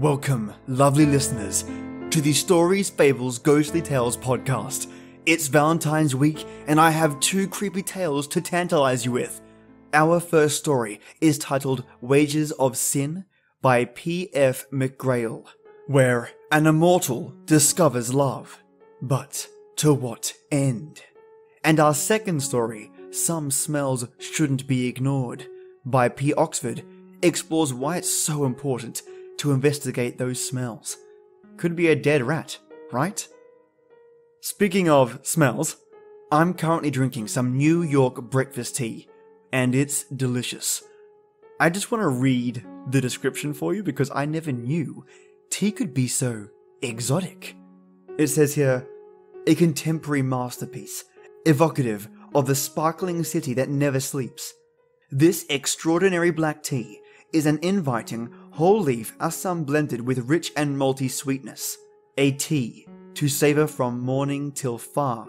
Welcome, lovely listeners, to the Stories, Fables, Ghostly Tales podcast. It's Valentine's week, and I have two creepy tales to tantalize you with. Our first story is titled Wages of Sin by P.F McGrail, where an immortal discovers love. But to what end? And our second story, Some Smells Shouldn't Be Ignored, by P.Oxford, explores why it's so important to investigate those smells. Could be a dead rat, right? Speaking of smells, I'm currently drinking some New York breakfast tea, and it's delicious. I just want to read the description for you because I never knew tea could be so exotic. It says here, a contemporary masterpiece, evocative of the sparkling city that never sleeps. This extraordinary black tea is an inviting, whole-leaf Assam blended with rich and malty sweetness. A tea to savor from morning till far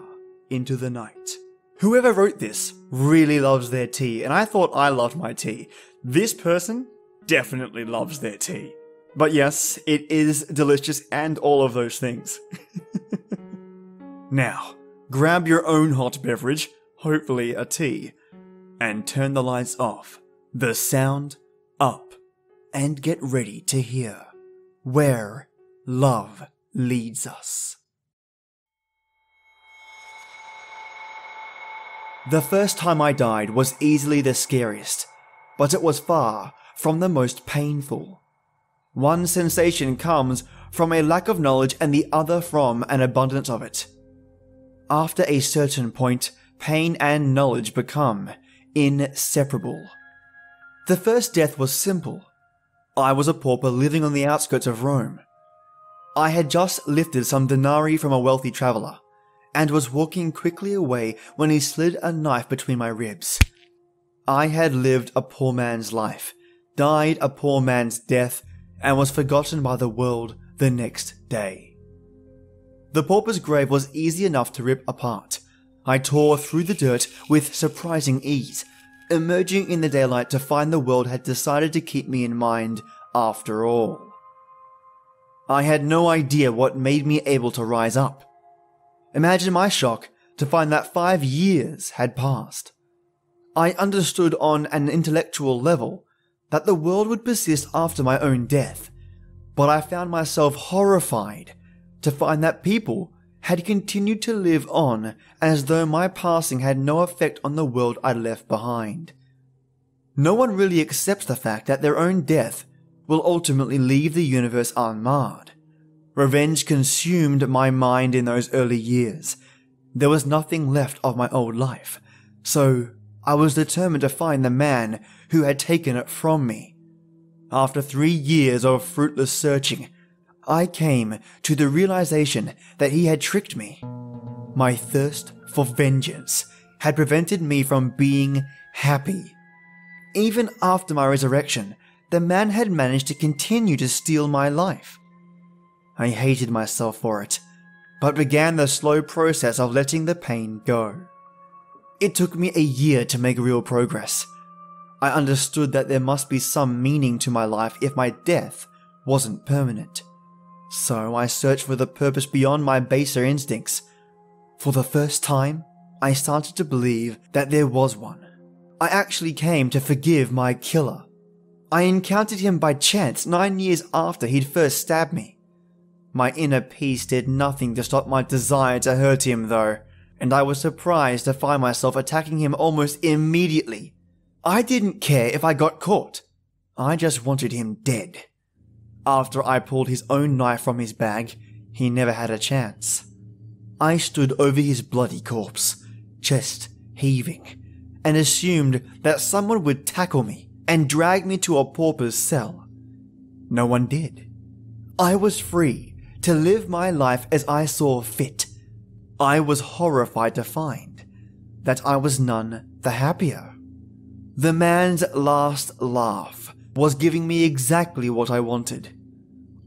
into the night. Whoever wrote this really loves their tea, and I thought I loved my tea. This person definitely loves their tea. But yes, it is delicious and all of those things. Now, grab your own hot beverage, hopefully a tea, and turn the lights off, the sound up, and get ready to hear where love leads us. The first time I died was easily the scariest, but it was far from the most painful. One sensation comes from a lack of knowledge and the other from an abundance of it. After a certain point, pain and knowledge become inseparable. The first death was simple. I was a pauper living on the outskirts of Rome. I had just lifted some denarii from a wealthy traveller, and was walking quickly away when he slid a knife between my ribs. I had lived a poor man's life, died a poor man's death, and was forgotten by the world the next day. The pauper's grave was easy enough to rip apart. I tore through the dirt with surprising ease, emerging in the daylight to find the world had decided to keep me in mind after all. I had no idea what made me able to rise up. Imagine my shock to find that 5 years had passed. I understood on an intellectual level that the world would persist after my own death, but I found myself horrified to find that people had continued to live on as though my passing had no effect on the world I left behind. No one really accepts the fact that their own death will ultimately leave the universe unmarred. Revenge consumed my mind in those early years. There was nothing left of my old life, so I was determined to find the man who had taken it from me. After 3 years of fruitless searching, I came to the realization that he had tricked me. My thirst for vengeance had prevented me from being happy. Even after my resurrection, the man had managed to continue to steal my life. I hated myself for it, but began the slow process of letting the pain go. It took me a year to make real progress. I understood that there must be some meaning to my life if my death wasn't permanent. So I searched for the purpose beyond my baser instincts. For the first time, I started to believe that there was one. I actually came to forgive my killer. I encountered him by chance 9 years after he'd first stabbed me. My inner peace did nothing to stop my desire to hurt him though, and I was surprised to find myself attacking him almost immediately. I didn't care if I got caught. I just wanted him dead. After I pulled his own knife from his bag, he never had a chance. I stood over his bloody corpse, chest heaving, and assumed that someone would tackle me and drag me to a pauper's cell. No one did. I was free to live my life as I saw fit. I was horrified to find that I was none the happier. The man's last laugh was giving me exactly what I wanted.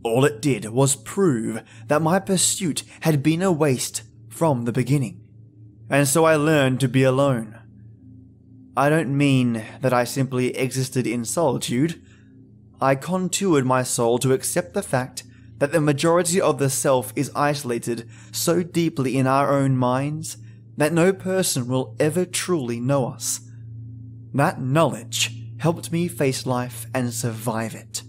All it did was prove that my pursuit had been a waste from the beginning, and so I learned to be alone. I don't mean that I simply existed in solitude. I contoured my soul to accept the fact that the majority of the self is isolated so deeply in our own minds that no person will ever truly know us. That knowledge helped me face life and survive it.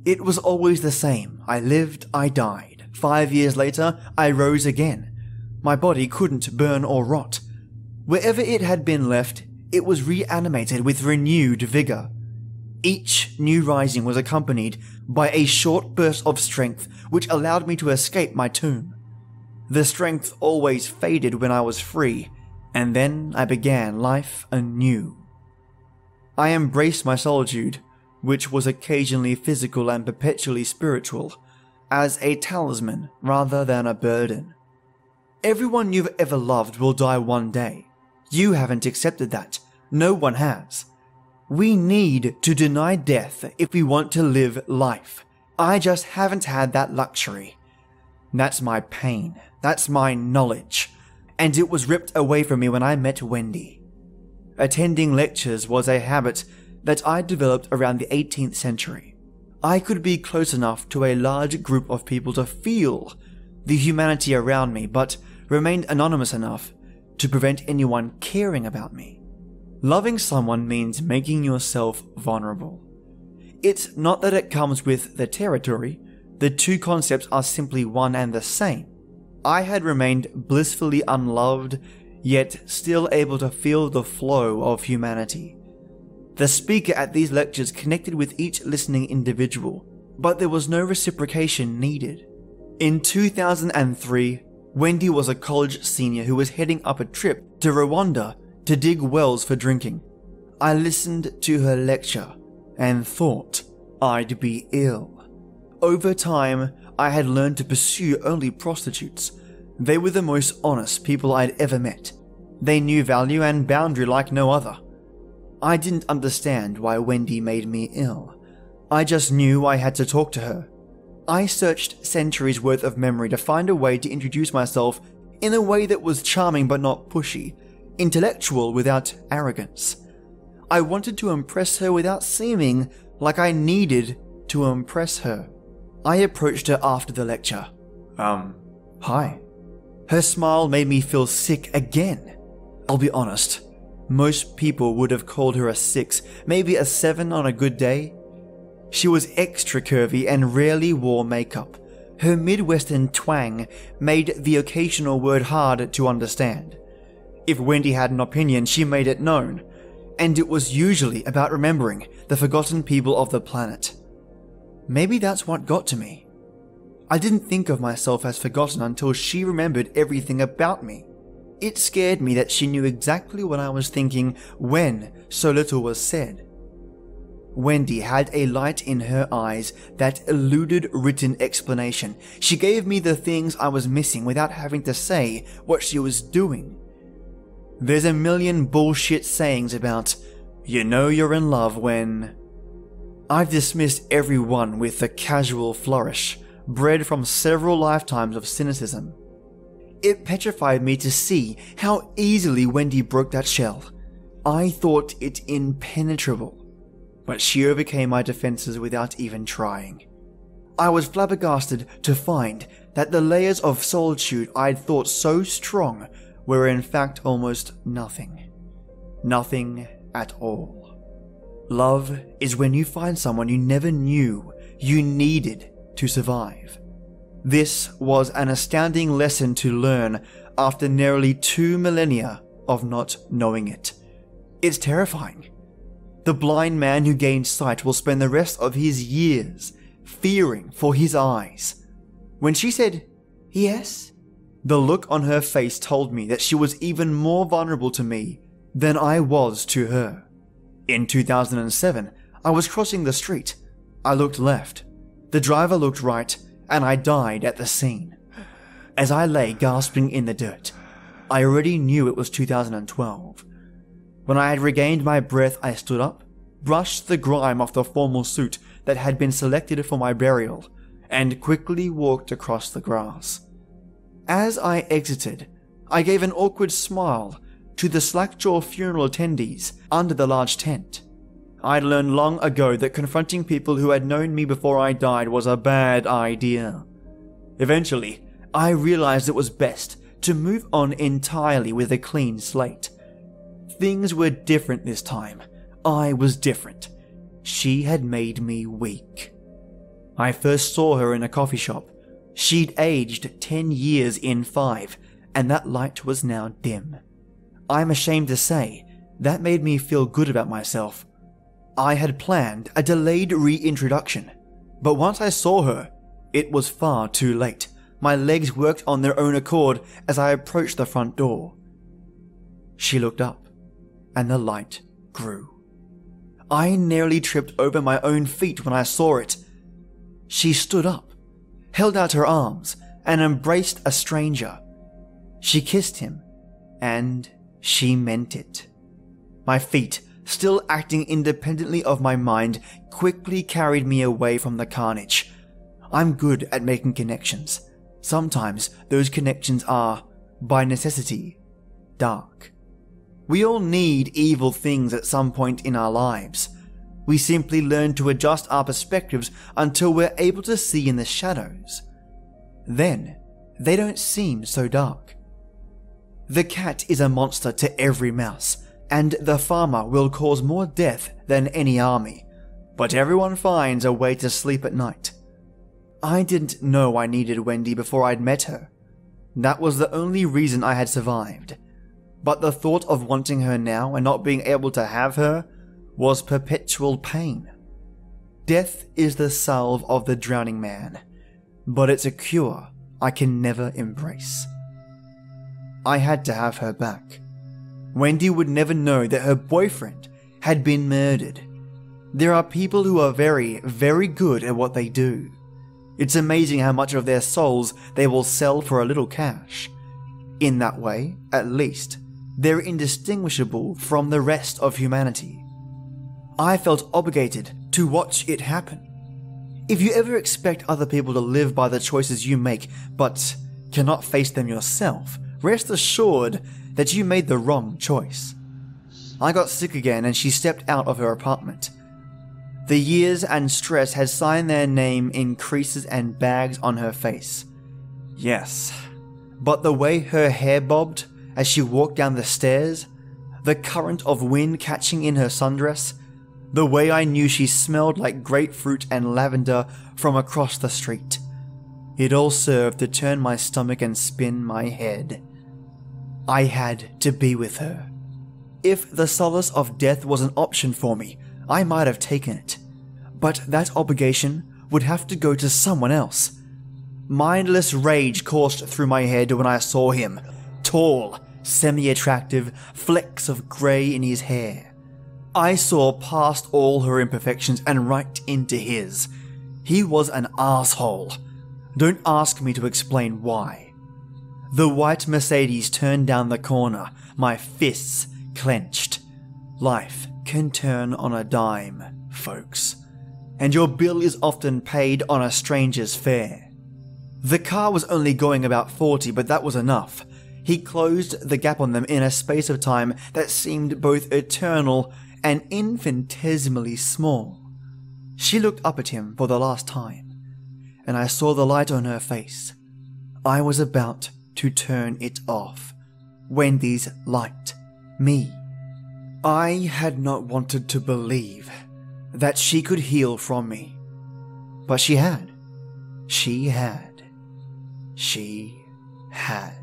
It was always the same. I lived, I died. 5 years later, I rose again. My body couldn't burn or rot. Wherever it had been left, it was reanimated with renewed vigor. Each new rising was accompanied by a short burst of strength which allowed me to escape my tomb. The strength always faded when I was free, and then I began life anew. I embraced my solitude, which was occasionally physical and perpetually spiritual, as a talisman rather than a burden. Everyone you've ever loved will die one day. You haven't accepted that. No one has. We need to deny death if we want to live life. I just haven't had that luxury. That's my pain. That's my knowledge. And it was ripped away from me when I met Wendy. Attending lectures was a habit that I developed around the 18th century. I could be close enough to a large group of people to feel the humanity around me, but remained anonymous enough to prevent anyone caring about me. Loving someone means making yourself vulnerable. It's not that it comes with the territory. The two concepts are simply one and the same. I had remained blissfully unloved, yet still able to feel the flow of humanity. The speaker at these lectures connected with each listening individual, but there was no reciprocation needed. In 2003, Wendy was a college senior who was heading up a trip to Rwanda to dig wells for drinking. I listened to her lecture and thought I'd be ill. Over time, I had learned to pursue only prostitutes. They were the most honest people I'd ever met. They knew value and boundary like no other. I didn't understand why Wendy made me ill. I just knew I had to talk to her. I searched centuries worth of memory to find a way to introduce myself in a way that was charming but not pushy, intellectual without arrogance. I wanted to impress her without seeming like I needed to impress her. I approached her after the lecture. Hi. Her smile made me feel sick again. I'll be honest, most people would have called her a 6, maybe a 7 on a good day. She was extra curvy and rarely wore makeup. Her Midwestern twang made the occasional word hard to understand. If Wendy had an opinion, she made it known, and it was usually about remembering the forgotten people of the planet. Maybe that's what got to me. I didn't think of myself as forgotten until she remembered everything about me. It scared me that she knew exactly what I was thinking when so little was said. Wendy had a light in her eyes that eluded written explanation. She gave me the things I was missing without having to say what she was doing. There's a million bullshit sayings about, you know you're in love when... I've dismissed everyone with a casual flourish, bred from several lifetimes of cynicism. It petrified me to see how easily Wendy broke that shell. I thought it impenetrable, but she overcame my defenses without even trying. I was flabbergasted to find that the layers of solitude I'd thought so strong were in fact almost nothing. Nothing at all. Love is when you find someone you never knew you needed to survive. This was an astounding lesson to learn after nearly 2 millennia of not knowing it. It's terrifying. The blind man who gains sight will spend the rest of his years fearing for his eyes. When she said, yes, the look on her face told me that she was even more vulnerable to me than I was to her. In 2007, I was crossing the street. I looked left. The driver looked right, and I died at the scene. As I lay gasping in the dirt, I already knew it was 2012. When I had regained my breath, I stood up, brushed the grime off the formal suit that had been selected for my burial, and quickly walked across the grass. As I exited, I gave an awkward smile to the slack-jawed funeral attendees under the large tent. I'd learned long ago that confronting people who had known me before I died was a bad idea. Eventually, I realized it was best to move on entirely with a clean slate. Things were different this time. I was different. She had made me weak. I first saw her in a coffee shop. She'd aged 10 years in 5, and that light was now dim. I'm ashamed to say, that made me feel good about myself. I had planned a delayed reintroduction, but once I saw her, it was far too late. My legs worked on their own accord as I approached the front door. She looked up, and the light grew. I nearly tripped over my own feet when I saw it. She stood up, held out her arms, and embraced a stranger. She kissed him, and she meant it. My feet, still acting independently of my mind, quickly carried me away from the carnage. I'm good at making connections. Sometimes those connections are, by necessity, dark. We all need evil things at some point in our lives. We simply learn to adjust our perspectives until we're able to see in the shadows. Then, they don't seem so dark. The cat is a monster to every mouse, and the farmer will cause more death than any army, but everyone finds a way to sleep at night. I didn't know I needed Wendy before I'd met her. That was the only reason I had survived. But the thought of wanting her now and not being able to have her was perpetual pain. Death is the salve of the drowning man, but it's a cure I can never embrace. I had to have her back. Wendy would never know that her boyfriend had been murdered. There are people who are very, very good at what they do. It's amazing how much of their souls they will sell for a little cash. In that way, at least, they're indistinguishable from the rest of humanity. I felt obligated to watch it happen. If you ever expect other people to live by the choices you make, but cannot face them yourself, rest assured that you made the wrong choice. I got sick again and she stepped out of her apartment. The years and stress had signed their name in creases and bags on her face. Yes, but the way her hair bobbed as she walked down the stairs, the current of wind catching in her sundress, the way I knew she smelled like grapefruit and lavender from across the street. It all served to turn my stomach and spin my head. I had to be with her. If the solace of death was an option for me, I might have taken it. But that obligation would have to go to someone else. Mindless rage coursed through my head when I saw him. Tall, semi-attractive, flecks of grey in his hair. I saw past all her imperfections and right into his. He was an arsehole. Don't ask me to explain why. The white Mercedes turned down the corner, my fists clenched. Life can turn on a dime, folks, and your bill is often paid on a stranger's fare. The car was only going about 40, but that was enough. He closed the gap on them in a space of time that seemed both eternal and infinitesimally small. She looked up at him for the last time, and I saw the light on her face. I was about to turn it off. Wendy's light. Me. I had not wanted to believe that she could heal from me. But she had. She had. She had.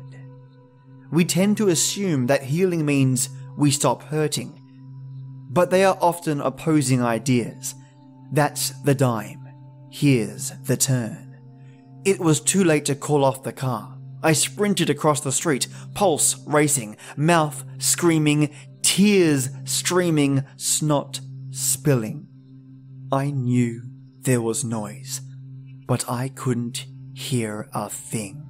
We tend to assume that healing means we stop hurting, but they are often opposing ideas. That's the dime. Here's the turn. It was too late to call off the car. I sprinted across the street, pulse racing, mouth screaming, tears streaming, snot spilling. I knew there was noise, but I couldn't hear a thing.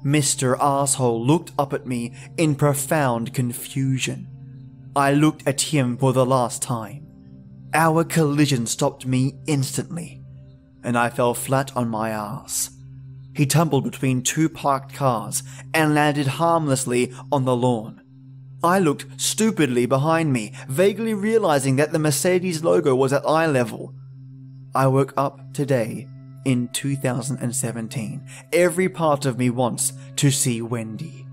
Mr. Arsehole looked up at me in profound confusion. I looked at him for the last time. Our collision stopped me instantly, and I fell flat on my ass. He tumbled between two parked cars and landed harmlessly on the lawn. I looked stupidly behind me, vaguely realizing that the Mercedes logo was at eye level. I woke up today in 2017. Every part of me wants to see Wendy.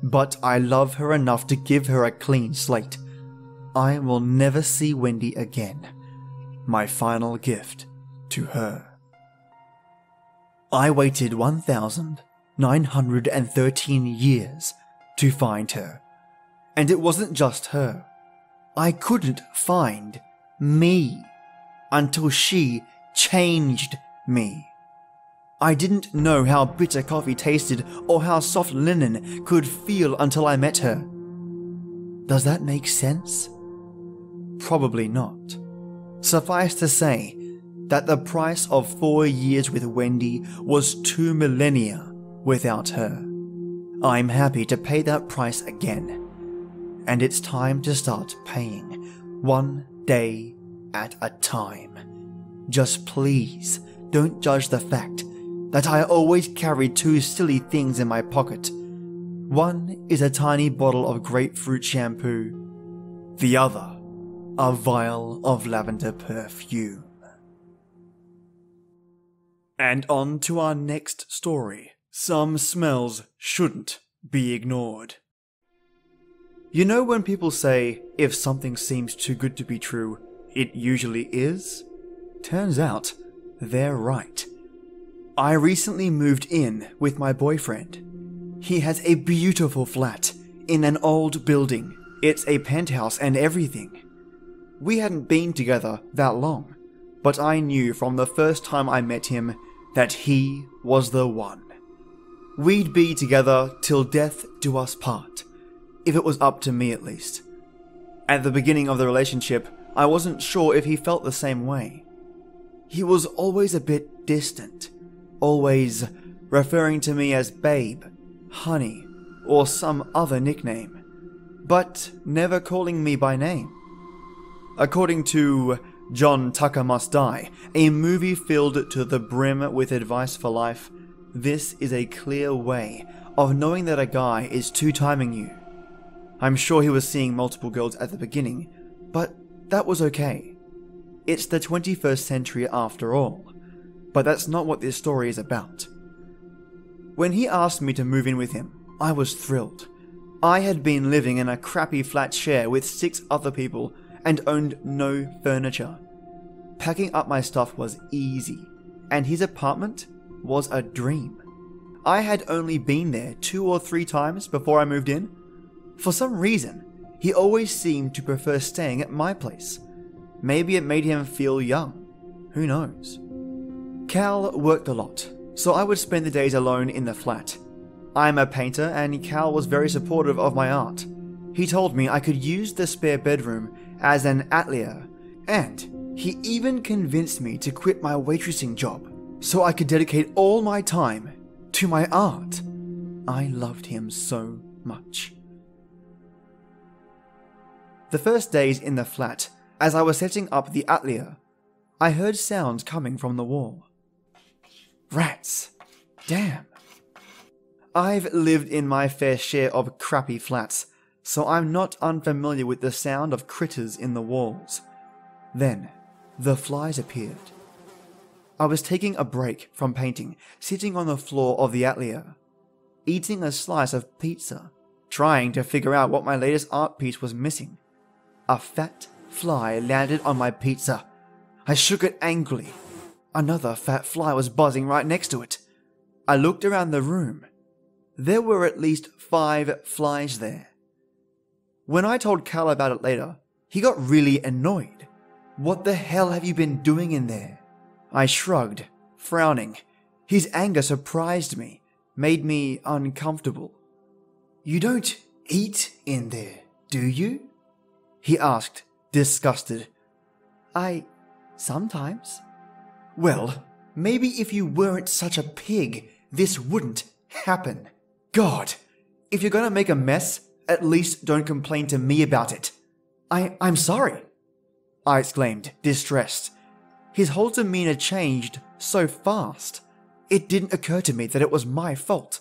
But I love her enough to give her a clean slate. I will never see Wendy again. My final gift to her. I waited 1,913 years to find her. And it wasn't just her. I couldn't find me until she changed me. I didn't know how bitter coffee tasted or how soft linen could feel until I met her. Does that make sense? Probably not. Suffice to say that the price of 4 years with Wendy was 2 millennia without her. I'm happy to pay that price again. And it's time to start paying, one day at a time. Just please don't judge the fact that I always carry 2 silly things in my pocket. One is a tiny bottle of grapefruit shampoo. The other, a vial of lavender perfume. And on to our next story. Some smells shouldn't be ignored. You know when people say, if something seems too good to be true, it usually is? Turns out, they're right. I recently moved in with my boyfriend. He has a beautiful flat in an old building. It's a penthouse and everything. We hadn't been together that long, but I knew from the first time I met him that he was the one. We'd be together till death do us part, if it was up to me at least. At the beginning of the relationship, I wasn't sure if he felt the same way. He was always a bit distant, always referring to me as babe, honey, or some other nickname, but never calling me by name. According to John Tucker Must Die, a movie filled to the brim with advice for life, this is a clear way of knowing that a guy is two-timing you. I'm sure he was seeing multiple girls at the beginning, but that was okay. It's the 21st century after all, but that's not what this story is about. When he asked me to move in with him, I was thrilled. I had been living in a crappy flat share with 6 other people and owned no furniture. Packing up my stuff was easy, and his apartment was a dream. I had only been there 2 or 3 times before I moved in. For some reason, he always seemed to prefer staying at my place. Maybe it made him feel young. Who knows? Cal worked a lot, so I would spend the days alone in the flat. I'm a painter, and Cal was very supportive of my art. He told me I could use the spare bedroom as an atelier, and he even convinced me to quit my waitressing job so I could dedicate all my time to my art. I loved him so much. The first days in the flat, as I was setting up the atelier, I heard sounds coming from the wall. Rats. Damn. I've lived in my fair share of crappy flats, so I'm not unfamiliar with the sound of critters in the walls. Then, the flies appeared. I was taking a break from painting, sitting on the floor of the atelier, eating a slice of pizza, trying to figure out what my latest art piece was missing. A fat fly landed on my pizza. I shook it angrily. Another fat fly was buzzing right next to it. I looked around the room. There were at least 5 flies there. When I told Cal about it later, he got really annoyed. What the hell have you been doing in there? I shrugged, frowning. His anger surprised me, made me uncomfortable. You don't eat in there, do you? He asked, disgusted. Sometimes. Well, maybe if you weren't such a pig, this wouldn't happen. God, if you're gonna make a mess, at least don't complain to me about it. I'm sorry, I exclaimed, distressed. His whole demeanor changed so fast. It didn't occur to me that it was my fault.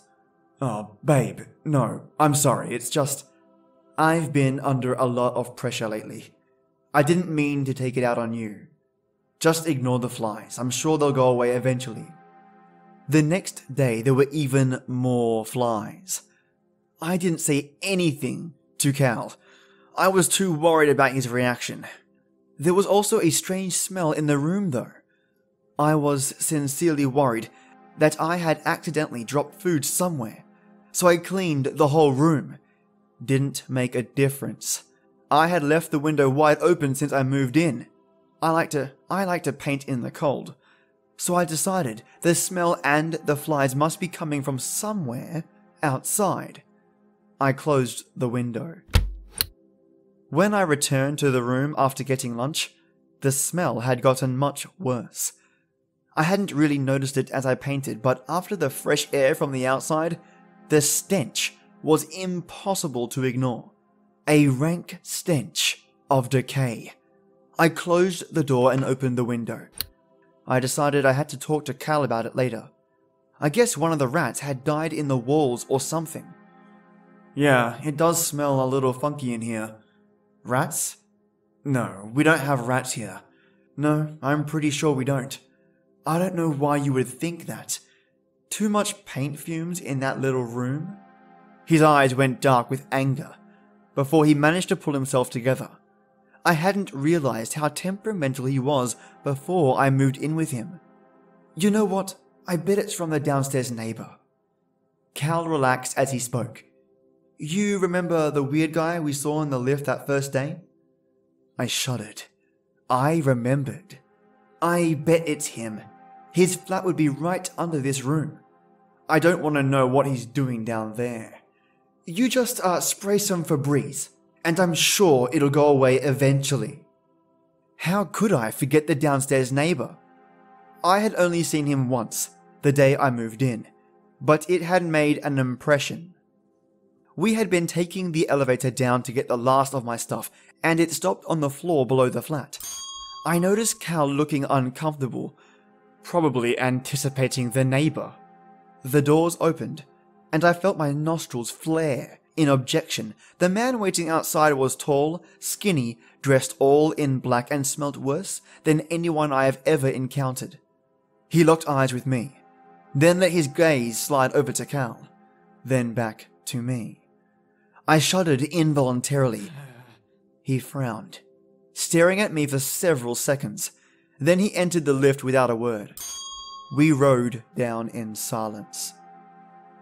Oh, babe, no, I'm sorry, it's just... I've been under a lot of pressure lately. I didn't mean to take it out on you. Just ignore the flies. I'm sure they'll go away eventually. The next day, there were even more flies. I didn't say anything to Cal. I was too worried about his reaction. There was also a strange smell in the room, though. I was sincerely worried that I had accidentally dropped food somewhere, so I cleaned the whole room. Didn't make a difference. I had left the window wide open since I moved in. I like to paint in the cold, so I decided the smell and the flies must be coming from somewhere outside. I closed the window. When I returned to the room after getting lunch, the smell had gotten much worse. I hadn't really noticed it as I painted, but after the fresh air from the outside, the stench was impossible to ignore. A rank stench of decay. I closed the door and opened the window. I decided I had to talk to Cal about it later. I guess one of the rats had died in the walls or something. Yeah, it does smell a little funky in here. Rats? No, we don't have rats here. No, I'm pretty sure we don't. I don't know why you would think that. Too much paint fumes in that little room? His eyes went dark with anger before he managed to pull himself together. I hadn't realized how temperamental he was before I moved in with him. You know what? I bet it's from the downstairs neighbor. Cal relaxed as he spoke. You remember the weird guy we saw in the lift that first day? I shuddered. I remembered. I bet it's him. His flat would be right under this room. I don't want to know what he's doing down there. You just spray some Febreze, and I'm sure it'll go away eventually. How could I forget the downstairs neighbor? I had only seen him once, the day I moved in, but it had made an impression. We had been taking the elevator down to get the last of my stuff, and it stopped on the floor below the flat. I noticed Cal looking uncomfortable, probably anticipating the neighbor. The doors opened, and I felt my nostrils flare in objection. The man waiting outside was tall, skinny, dressed all in black, and smelt worse than anyone I have ever encountered. He locked eyes with me, then let his gaze slide over to Cal, then back to me. I shuddered involuntarily. He frowned, staring at me for several seconds. Then he entered the lift without a word. We rode down in silence.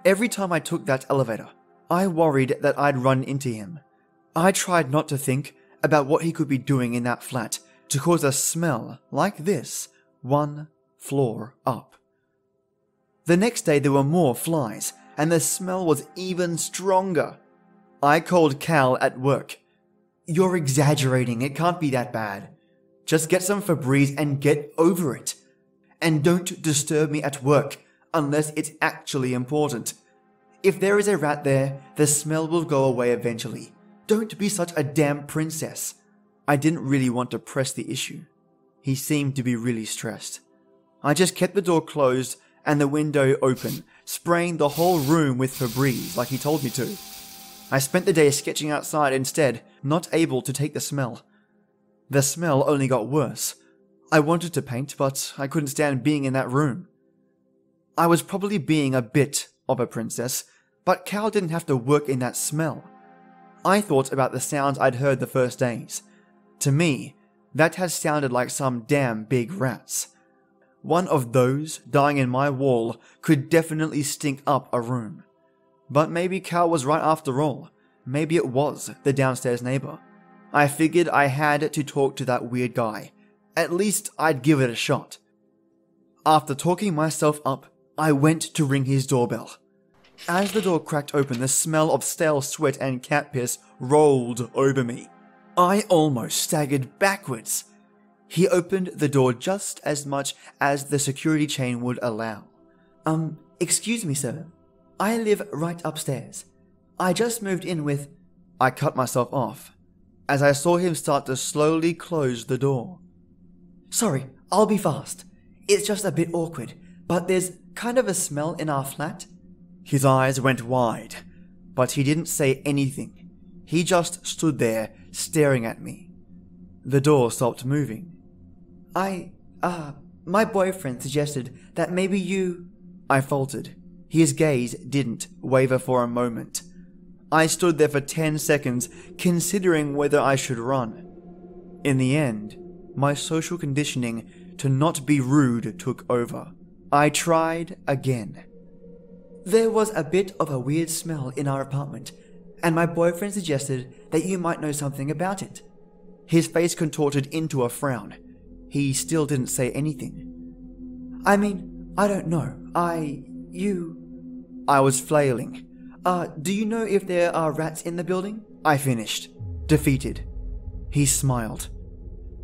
Every time I took that elevator, I worried that I'd run into him. I tried not to think about what he could be doing in that flat to cause a smell like this one floor up. The next day there were more flies, and the smell was even stronger. I called Cal at work. You're exaggerating, it can't be that bad. Just get some Febreze and get over it. And don't disturb me at work unless it's actually important. If there is a rat there, the smell will go away eventually. Don't be such a damn princess. I didn't really want to press the issue. He seemed to be really stressed. I just kept the door closed and the window open, spraying the whole room with Febreze like he told me to. I spent the day sketching outside instead, not able to take the smell. The smell only got worse. I wanted to paint, but I couldn't stand being in that room. I was probably being a bit of a princess, but Cal didn't have to work in that smell. I thought about the sounds I'd heard the first days. To me, that had sounded like some damn big rats. One of those dying in my wall could definitely stink up a room. But maybe Cal was right after all. Maybe it was the downstairs neighbor. I figured I had to talk to that weird guy. At least I'd give it a shot. After talking myself up, I went to ring his doorbell. As the door cracked open, the smell of stale sweat and cat piss rolled over me. I almost staggered backwards. He opened the door just as much as the security chain would allow. Excuse me, sir. I live right upstairs. I just moved in with... I cut myself off as I saw him start to slowly close the door. Sorry, I'll be fast. It's just a bit awkward, but there's kind of a smell in our flat. His eyes went wide, but he didn't say anything. He just stood there, staring at me. The door stopped moving. My boyfriend suggested that maybe you... I faltered. His gaze didn't waver for a moment. I stood there for 10 seconds, considering whether I should run. In the end, my social conditioning to not be rude took over. I tried again. There was a bit of a weird smell in our apartment, and my boyfriend suggested that you might know something about it. His face contorted into a frown. He still didn't say anything. I mean, I don't know. I was flailing. Do you know if there are rats in the building? I finished, defeated. He smiled.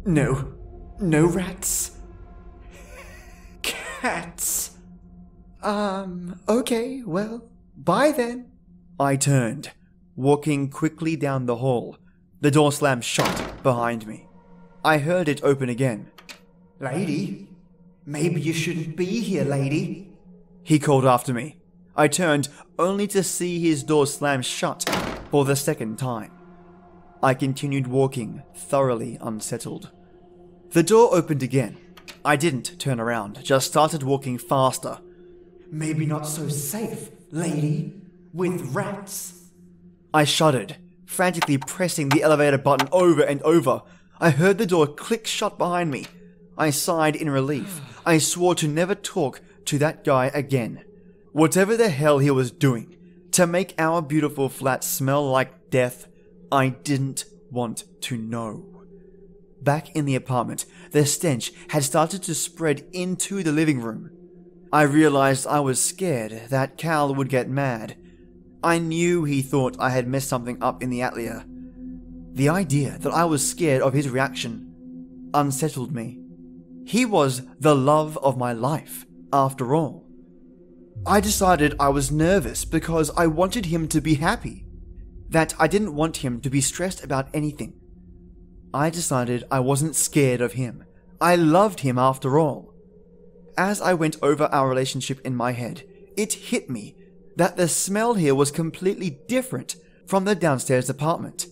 No rats. Cats. Okay, well, bye then. I turned, walking quickly down the hall. The door slammed shut behind me. I heard it open again. Lady? Maybe you shouldn't be here, lady. He called after me. I turned, only to see his door slam shut for the second time. I continued walking, thoroughly unsettled. The door opened again. I didn't turn around, just started walking faster. Maybe not so safe, lady, with rats. I shuddered, frantically pressing the elevator button over and over. I heard the door click shut behind me. I sighed in relief. I swore to never talk to that guy again. Whatever the hell he was doing, to make our beautiful flat smell like death, I didn't want to know. Back in the apartment, the stench had started to spread into the living room. I realized I was scared that Cal would get mad. I knew he thought I had messed something up in the atelier. The idea that I was scared of his reaction unsettled me. He was the love of my life, after all. I decided I was nervous because I wanted him to be happy, that I didn't want him to be stressed about anything. I decided I wasn't scared of him. I loved him after all. As I went over our relationship in my head, it hit me that the smell here was completely different from the downstairs apartment.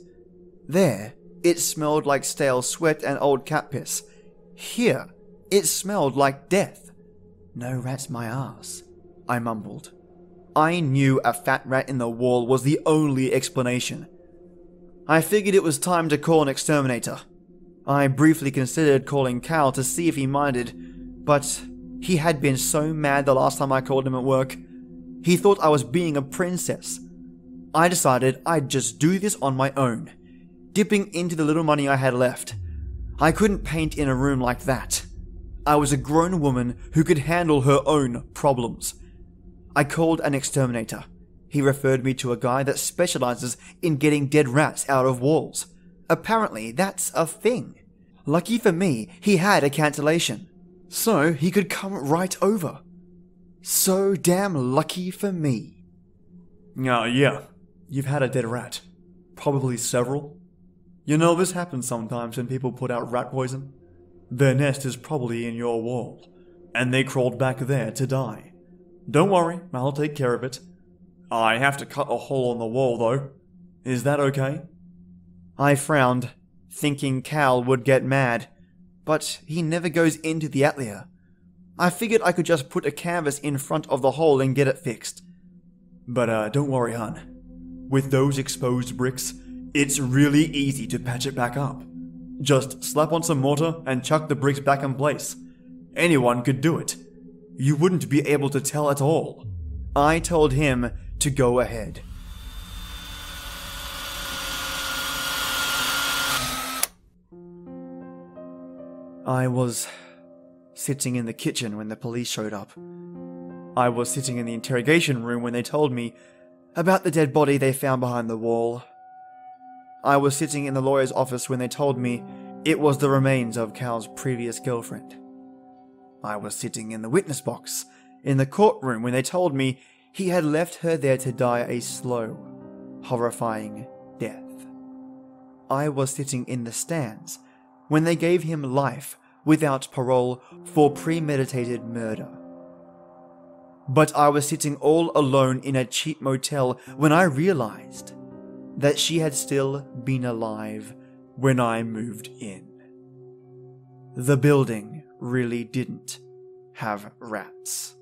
There, it smelled like stale sweat and old cat piss. Here, it smelled like death. No rats my ass, I mumbled. I knew a fat rat in the wall was the only explanation. I figured it was time to call an exterminator. I briefly considered calling Cal to see if he minded, but he had been so mad the last time I called him at work. He thought I was being a princess. I decided I'd just do this on my own, dipping into the little money I had left. I couldn't paint in a room like that. I was a grown woman who could handle her own problems. I called an exterminator. He referred me to a guy that specializes in getting dead rats out of walls. Apparently, that's a thing. Lucky for me, he had a cancellation, so he could come right over. So damn lucky for me. Yeah, you've had a dead rat. Probably several. You know, this happens sometimes when people put out rat poison. Their nest is probably in your wall, and they crawled back there to die. Don't worry, I'll take care of it. I have to cut a hole in the wall, though. Is that okay? I frowned, thinking Cal would get mad, but he never goes into the atelier. I figured I could just put a canvas in front of the hole and get it fixed. But don't worry, hon. With those exposed bricks, it's really easy to patch it back up. Just slap on some mortar and chuck the bricks back in place. Anyone could do it. You wouldn't be able to tell at all. I told him to go ahead. I was sitting in the kitchen when the police showed up. I was sitting in the interrogation room when they told me about the dead body they found behind the wall. I was sitting in the lawyer's office when they told me it was the remains of Cal's previous girlfriend. I was sitting in the witness box in the courtroom when they told me he had left her there to die a slow, horrifying death. I was sitting in the stands when they gave him life without parole for premeditated murder. But I was sitting all alone in a cheap motel when I realized that she had still been alive when I moved in. The building really didn't have rats.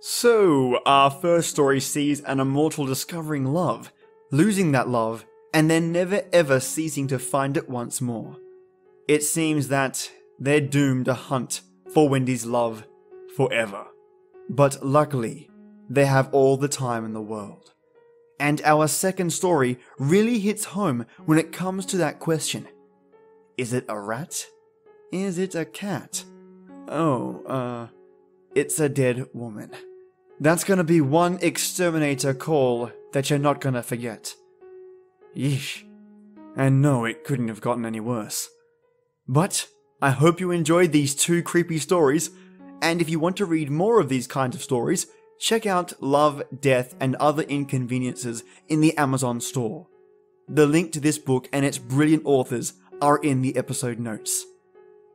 So, our first story sees an immortal discovering love, losing that love, and then never ever ceasing to find it once more. It seems that they're doomed to hunt for Wendy's love forever. But luckily, they have all the time in the world. And our second story really hits home when it comes to that question. Is it a rat? Is it a cat? It's a dead woman. That's gonna be one exterminator call that you're not gonna forget. Yeesh. And no, it couldn't have gotten any worse. But I hope you enjoyed these two creepy stories, and if you want to read more of these kinds of stories, check out Love, Death, and Other Inconveniences in the Amazon store. The link to this book and its brilliant authors are in the episode notes.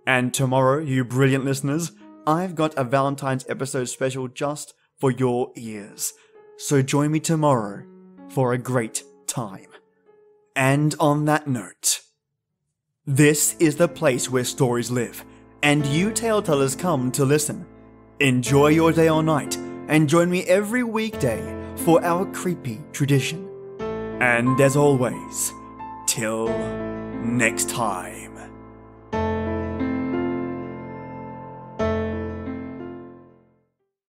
And tomorrow, you brilliant listeners, I've got a Valentine's episode special just for your ears. So join me tomorrow for a great time. And on that note, this is the place where stories live, and you tale-tellers come to listen. Enjoy your day or night, and join me every weekday for our creepy tradition. And as always, till next time.